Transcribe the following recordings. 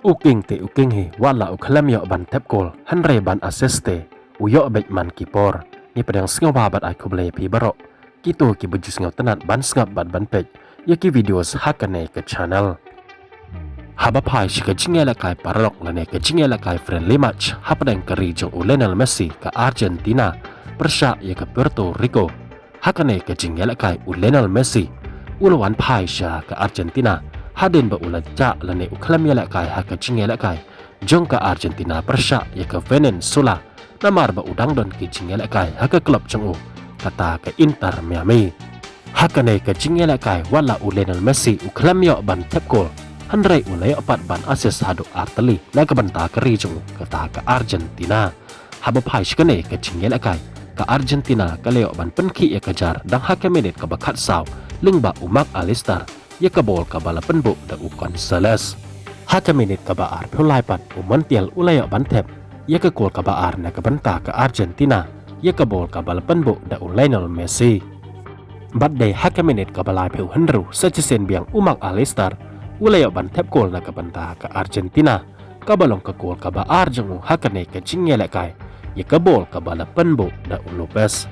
Uking te uking hi wala uklam yo ban tep kol hanre ban aseste uyo bek man kipor ni pedang sengawa bat ai kuble pi barok kitu ki baju sengaw tenat ban sengap bat ban pek ya ki videos hakane ke channel haba pai shika jingela kai paralok lane ke jingela kai friendly match hapadang kari jong Lionel Messi ke Argentina persya ya ke Puerto Rico hakane ke jingela kai Lionel Messi ulawan pai sha ke Argentina hadin ba ulat ja lane uklam yala kai haka jingela kai jong ke Argentina persya ya ke Venezuela namar ba udang don ki jingela kai haka klub jong kata ke Inter Miami hakane ke jingela kai wala Lionel Messi uklam yo ban tep gol hanrai ulay opat ban asis hadu arteli na ke banta keri jong kata ke Argentina haba pai shikane ke jingela kai ke Argentina ke leo ban penki ya kejar dang haka menit ke bakat saw lengba umak alistar ya ke bol ke bala penbuk da ukon seles haka menit ke baar pulai pat umantial ulay ban tep ya ke gol ke baar na ke banta ke Argentina ya ke bol ke bala penbuk da Lionel Messi badai haka menit ke balai peu hendru secesen biang umak alistar ulay ban tep gol na ke banta ke Argentina ke balong ke gol ke baar jengu haka ne ke jingela kai ya ke bol ke bala penbuk da Lopez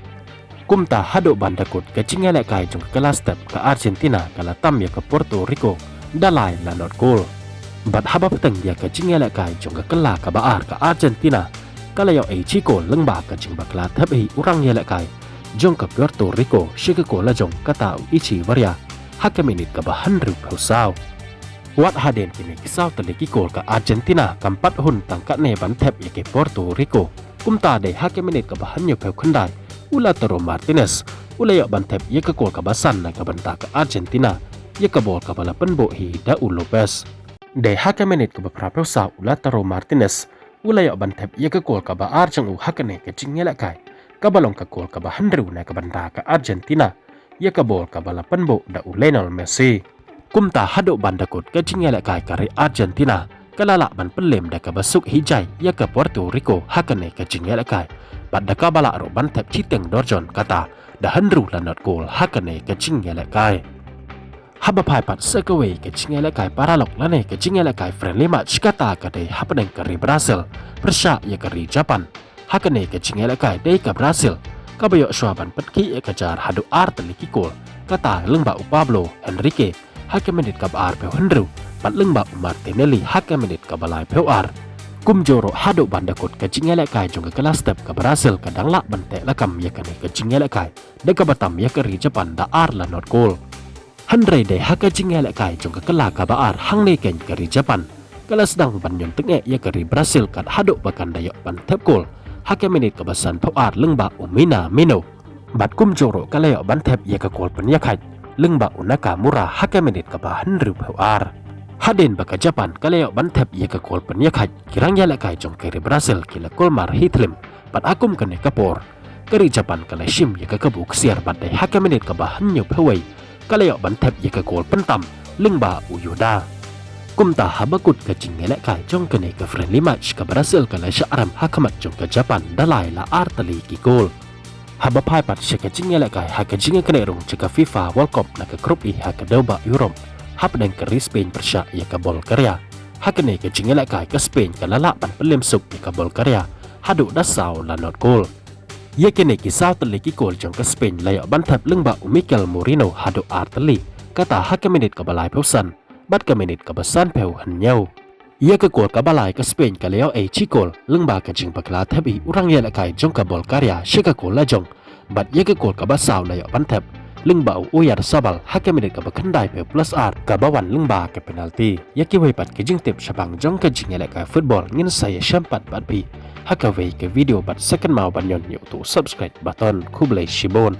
kumta hado bandakut ke jingela kai jong kelas step ke Argentina kala tam ya ke Puerto Rico dalai la not goal bat haba peteng ya ke jingela kai jong ke kela ke baar ke Argentina kala yo chico lengba ke jing bakla thabi urang yela kai jong ke Puerto Rico shike ko la jong kata ichi varia haka minit ke bahan ru pausau wat haden kini kisau teleki gol ke Argentina kampat hun tangkat ne ban thep ya ke Puerto Rico kumta de haka minit ke bahan yo peu khandai Lautaro Martinez ulay ban tep ya ke gol ke basan na ke banta ke Argentina ya ke bol ke bala penbuk hi da Lopez de haka menit ke beberapa usah Lautaro Martinez ulay ban tep ya ke gol ke baar jeng hakane ke jingela kai ke balong ke gol ke bahandru na ke banta ke Argentina ya ke bol ke bala penbuk da Lionel Messi kumta hado bandakut ke jingela kai kari Argentina kalala ban pelem da ke besuk hijai ya ke Puerto Rico hakane ke jingela kai pada kabala ro ban tep chiteng dorjon kata da handru lanot gol hakane ke jingela kai haba pai pat sekawe ke jingela kai paralok lane ke jingela kai friendly match kata kade hapadeng kari Brazil persya ya kari Japan hakane ke jingela kai dei ke Brazil kabayo swaban petki ya kejar hadu art liki gol kata lengba Pablo Henrique haka menit ke bar pe handru pat lengba Martinelli haka menit ke balai pe ar kumjoro hado bandakut ke jingela kai jong ke kelas step ke Brazil kadang lak bentek lakam ya kane ke jingela kai de ke batam ya keri Japan da ar la not goal handrai de haka jingela kai jong ke kela ka baar hang ne ken keri Japan kelas dang banyon tenge ya keri Brazil kat hado bakan dayok ban tep goal haka menit ke basan pe ar lengba Umina Mino bat kumjoro kaleo ban tep ya ke gol pen ya kai lengba Unaka Mura haka menit ke bahan ru pe ar haden baka Japan kaleo bantep ya ke gol pen yakai kirang yala kai jong keri Brazil kila kolmar hitlim pat akum kene kapor keri Japan kala shim ya ke kebuk siar badai haka menit ke bahan nyo pewai kaleo bantep ya ke gol pentam lengba Uyoda kumta habakut ke jingela kai jong kene ke friendly match ke Brazil kala syaram hakamat jong ke Japan dalai la artali ki gol haba pai pat shaka jingela kai haka jinga kene rong jika FIFA World Cup na ke grup I haka doba Europe hapdeng keri Spain persya ya ke Bulgaria hakane ke jingela kai ke Spain ke lalapan pelem suk ya ke Bulgaria hadu dasau la not goal ya kene kisau teleki gol jong ke Spain layak bantap lengba Mikel Merino hadu arteli kata haka menit ke balai pausan bat ke menit ke besan peu henyau ya ke gol ke balai ke Spain ke leo chikol lengba ke jing bakla tabi urang ya kai jong ke Bulgaria shika gol la jong bat ya ke gol ke basau layak bantap lengba uyar sabal haka menit ke bekendai pe plus R ke bawan lengba ke penalti ya ki pat ke jing tip sabang jong ke jing elek ke football ngin saya syampat bat pi haka ke video bat second mau banyon yu tu subscribe button kublai shibon